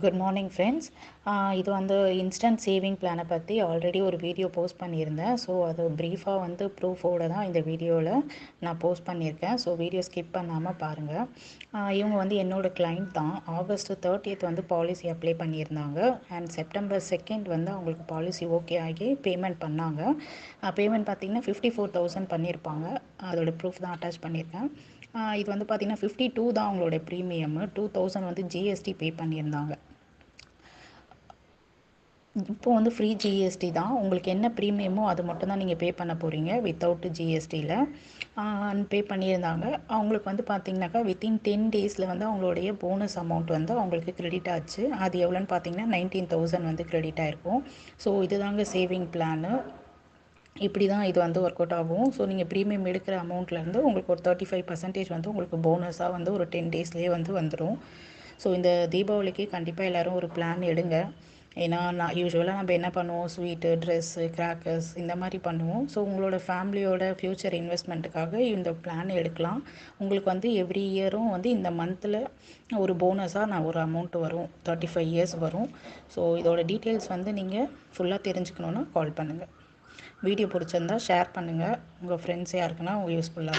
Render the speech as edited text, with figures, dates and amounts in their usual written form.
Good morning friends. இது வந்து instant saving பிளானை பற்றி ஆல்ரெடி ஒரு வீடியோ போஸ்ட் பண்ணியிருந்தேன். ஸோ அது ப்ரீஃபாக வந்து ப்ரூஃபோடு தான் இந்த வீடியோவில் நான் போஸ்ட் பண்ணியிருக்கேன். ஸோ வீடியோ ஸ்கிப் பண்ணாமல் பாருங்கள். இவங்க வந்து என்னோடய கிளைண்ட் தான். ஆகஸ்ட் 30th வந்து பாலிசி அப்ளை பண்ணியிருந்தாங்க. அண்ட் செப்டம்பர் 2 வந்து அவங்களுக்கு பாலிசி ஓகே ஆகி பேமெண்ட் பண்ணாங்க. பேமெண்ட் பார்த்திங்கன்னா 54,000 பண்ணியிருப்பாங்க. அதோட ப்ரூஃப் தான் அட்டாச் பண்ணியிருக்கேன். இது வந்து பார்த்திங்கன்னா 52 தான் அவங்களோட ப்ரீமியமு. 2,000 வந்து ஜிஎஸ்டி பே பண்ணியிருந்தாங்க. இப்போ வந்து ஃப்ரீ ஜிஎஸ்டி தான். உங்களுக்கு என்ன ப்ரீமியமோ அது மட்டும் தான் நீங்கள் பே பண்ண போகிறீங்க வித்தவுட் ஜிஎஸ்டியில் பே பண்ணியிருந்தாங்க. அவங்களுக்கு வந்து பார்த்திங்கனாக்கா வித்தின் 10 டேஸில் வந்து அவங்களுடைய போனஸ் அமௌண்ட் வந்து அவங்களுக்கு கிரெடிட் ஆச்சு. அது எவ்வளோன்னு பார்த்தீங்கன்னா 19,000 வந்து கிரெடிட் ஆகிருக்கும். ஸோ இதுதாங்க சேவிங் பிளானு. இப்படி தான் இது வந்து ஒர்க் அவுட் ஆகும். ஸோ நீங்கள் ப்ரீமியம் எடுக்கிற அமௌண்ட்லேருந்து உங்களுக்கு ஒரு 35% வந்து உங்களுக்கு போனஸாக வந்து ஒரு 10 டேஸ்லேயே வந்து வந்துடும். ஸோ இந்த தீபாவளிக்கு கண்டிப்பாக எல்லோரும் ஒரு பிளான் எடுங்க. ஏன்னா யூஸ்வலாக நம்ம என்ன பண்ணுவோம், ஸ்வீட்டு, ட்ரெஸ்ஸு, கிராக்கர்ஸ் இந்த மாதிரி பண்ணுவோம். ஸோ உங்களோட ஃபேமிலியோட ஃப்யூச்சர் இன்வெஸ்ட்மெண்ட்டுக்காக இந்த பிளான் எடுக்கலாம். உங்களுக்கு வந்து எவ்ரி இயரும் வந்து இந்த மந்தில் ஒரு போனஸாக நான் ஒரு அமௌண்ட் வரும், 35 இயர்ஸ் வரும். ஸோ இதோட டீட்டெயில்ஸ் வந்து நீங்கள் ஃபுல்லாக தெரிஞ்சுக்கணுன்னா கால் பண்ணுங்கள். வீடியோ பிடிச்சிருந்தா ஷேர் பண்ணுங்கள். உங்கள் ஃப்ரெண்ட்ஸ் யாருக்குன்னா யூஸ்ஃபுல்லாக